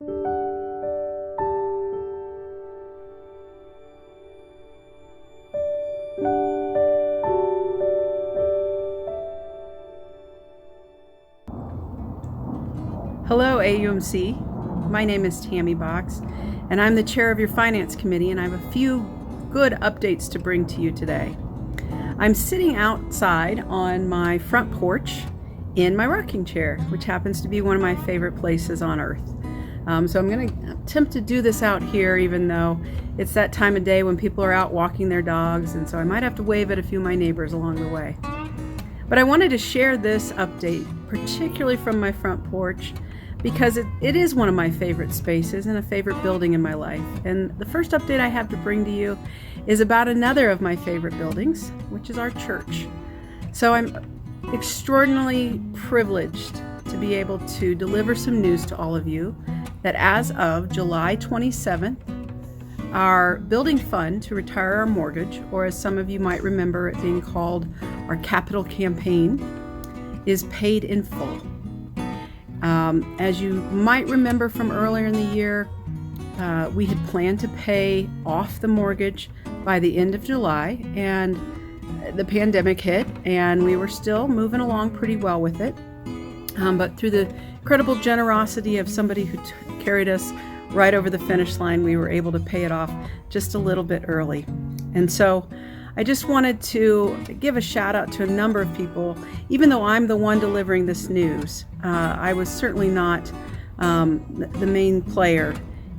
Hello, AUMC. My name is Tammy Box, and I'm the chair of your Finance Committee, and I have a few good updates to bring to you today. I'm sitting outside on my front porch in my rocking chair, which happens to be one of my favorite places on earth. So I'm going to attempt to do this out here, even though it's that time of day when people are out walking their dogs, and so I might have to wave at a few of my neighbors along the way. But I wanted to share this update, particularly from my front porch, because it is one of my favorite spaces and a favorite building in my life. And the first update I have to bring to you is about another of my favorite buildings, which is our church. So I'm extraordinarily privileged to be able to deliver some news to all of you that as of July 27th, our building fund to retire our mortgage, or as some of you might remember it being called our capital campaign, is paid in full. As you might remember from earlier in the year, we had planned to pay off the mortgage by the end of July, and the pandemic hit, and we were still moving along pretty well with it. But through the incredible generosity of somebody who carried us right over the finish line, we were able to pay it off just a little bit early. And so I just wanted to give a shout out to a number of people. Even though I'm the one delivering this news, I was certainly not the main player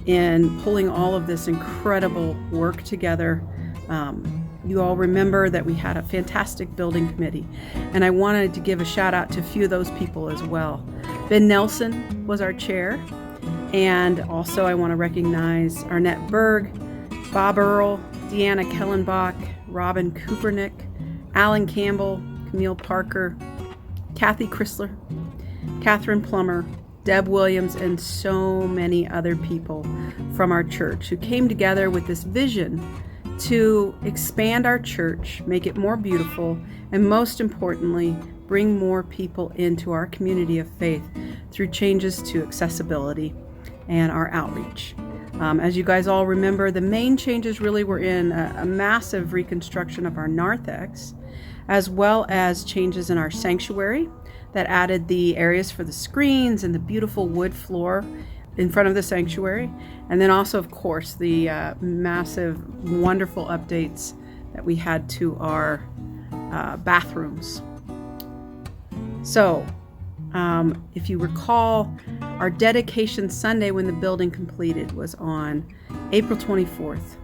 in pulling all of this incredible work together. You all remember that we had a fantastic building committee, and I wanted to give a shout out to a few of those people as well. Ben Nelson was our chair, and also I want to recognize Arnett Berg, Bob Earl, Deanna Kellenbach, Robin Kupernick, Alan Campbell, Camille Parker, Kathy Chrysler, Catherine Plummer, Deb Williams, and so many other people from our church who came together with this vision to expand our church, make it more beautiful, and most importantly, bring more people into our community of faith through changes to accessibility and our outreach. As you guys all remember, the main changes really were in a massive reconstruction of our narthex, as well as changes in our sanctuary that added the areas for the screens and the beautiful wood floor in front of the sanctuary. And then also, of course, the massive, wonderful updates that we had to our bathrooms. So, if you recall, our dedication Sunday when the building completed was on April 24th,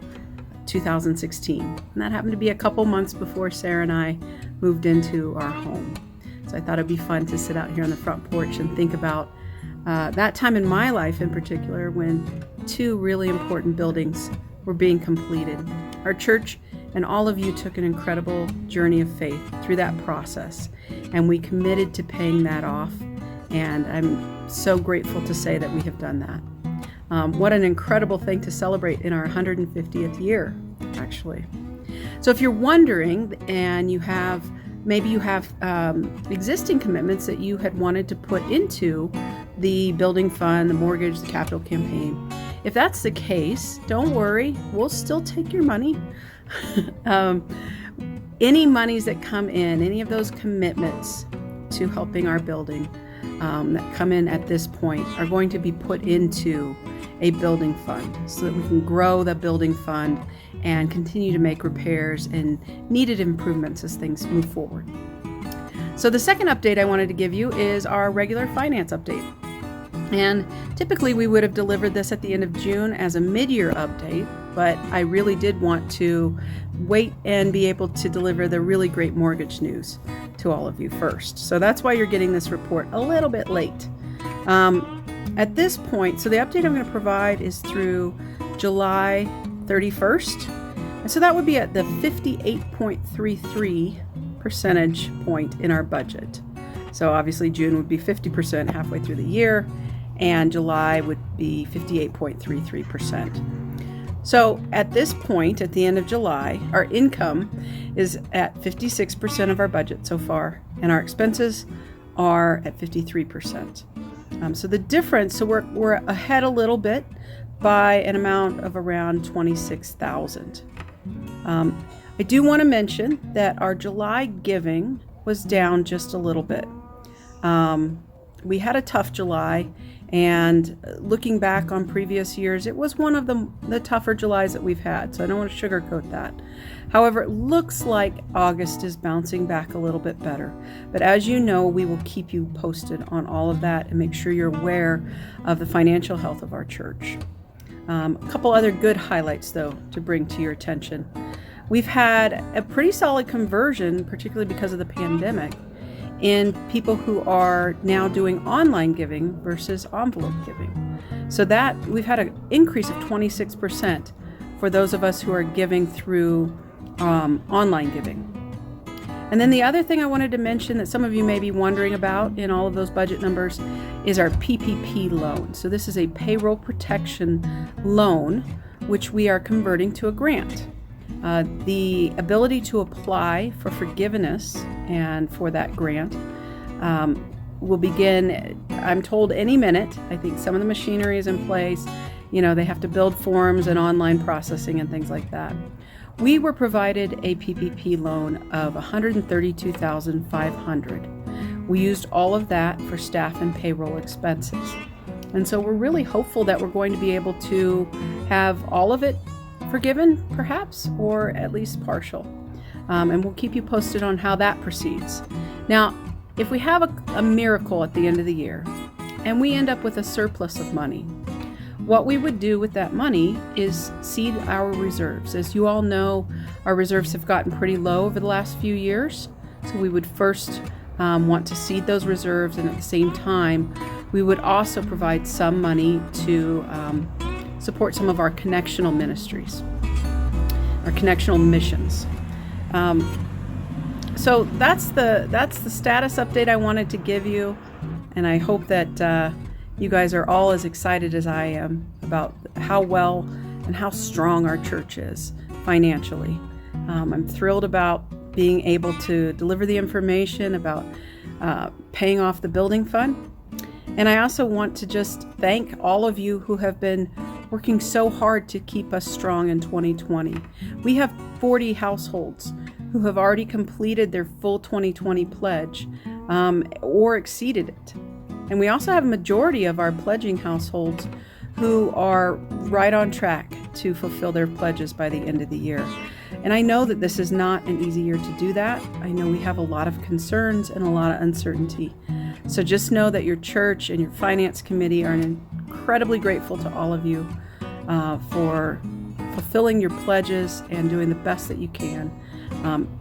2016. And that happened to be a couple months before Sarah and I moved into our home. So I thought it'd be fun to sit out here on the front porch and think about that time in my life in particular when two really important buildings were being completed. Our church and all of you took an incredible journey of faith through that process, and we committed to paying that off, and I'm so grateful to say that we have done that. What an incredible thing to celebrate in our 150th year, actually. So if you're wondering, and maybe you have existing commitments that you had wanted to put into the building fund, the mortgage, the capital campaign, if that's the case, don't worry, we'll still take your money. Any monies that come in, any of those commitments to helping our building that come in at this point are going to be put into a building fund so that we can grow the building fund and continue to make repairs and needed improvements as things move forward. So the second update I wanted to give you is our regular finance update. And typically we would have delivered this at the end of June as a mid-year update, but I really did want to wait and be able to deliver the really great mortgage news to all of you first. So that's why you're getting this report a little bit late. At this point, so the update I'm going to provide is through July 31st. And so that would be at the 58.33 percentage point in our budget. So obviously June would be 50% halfway through the year, and July would be 58.33%. So at this point, at the end of July, our income is at 56% of our budget so far, and our expenses are at 53%. So the difference, so we're ahead a little bit by an amount of around $26,000. I do want to mention that our July giving was down just a little bit. We had a tough July, and looking back on previous years, it was one of the tougher Julys that we've had, so I don't want to sugarcoat that. However, it looks like August is bouncing back a little bit better. But as you know, we will keep you posted on all of that and make sure you're aware of the financial health of our church. A couple other good highlights, though, to bring to your attention. We've had a pretty solid conversion, particularly because of the pandemic, in people who are now doing online giving versus envelope giving. So that we've had an increase of 26% for those of us who are giving through online giving. And then the other thing I wanted to mention that some of you may be wondering about in all of those budget numbers is our PPP loan. So this is a payroll protection loan, which we are converting to a grant. The ability to apply for forgiveness and for that grant will begin, I'm told, any minute. I think some of the machinery is in place. They have to build forms and online processing and things like that. We were provided a PPP loan of $132,500. We used all of that for staff and payroll expenses. And so we're really hopeful that we're going to be able to have all of it forgiven, perhaps, or at least partial. And we'll keep you posted on how that proceeds. Now, if we have a miracle at the end of the year and we end up with a surplus of money, what we would do with that money is seed our reserves. As you all know, our reserves have gotten pretty low over the last few years. So we would first want to seed those reserves, and at the same time, we would also provide some money to support some of our connectional ministries, our connectional missions. So that's the status update I wanted to give you, and I hope that you guys are all as excited as I am about how well and how strong our church is financially. I'm thrilled about being able to deliver the information about paying off the building fund. And I also want to just thank all of you who have been working so hard to keep us strong in 2020. We have 40 households who have already completed their full 2020 pledge or exceeded it. And we also have a majority of our pledging households who are right on track to fulfill their pledges by the end of the year. And I know that this is not an easy year to do that. I know we have a lot of concerns and a lot of uncertainty. So just know that your church and your finance committee are incredibly grateful to all of you for fulfilling your pledges and doing the best that you can.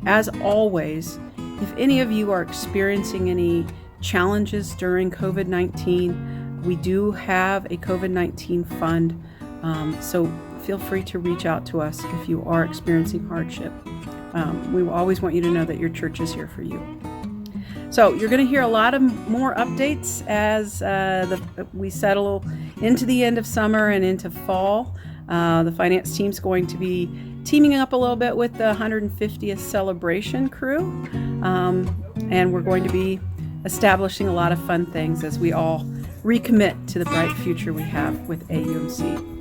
As always, if any of you are experiencing any challenges during COVID-19, we do have a COVID-19 fund, so feel free to reach out to us if you are experiencing hardship. We will always want you to know that your church is here for you. So you're going to hear a lot of more updates as we settle into the end of summer and into fall. The finance team's going to be teaming up a little bit with the 150th celebration crew, and we're going to be establishing a lot of fun things as we all recommit to the bright future we have with AUMC.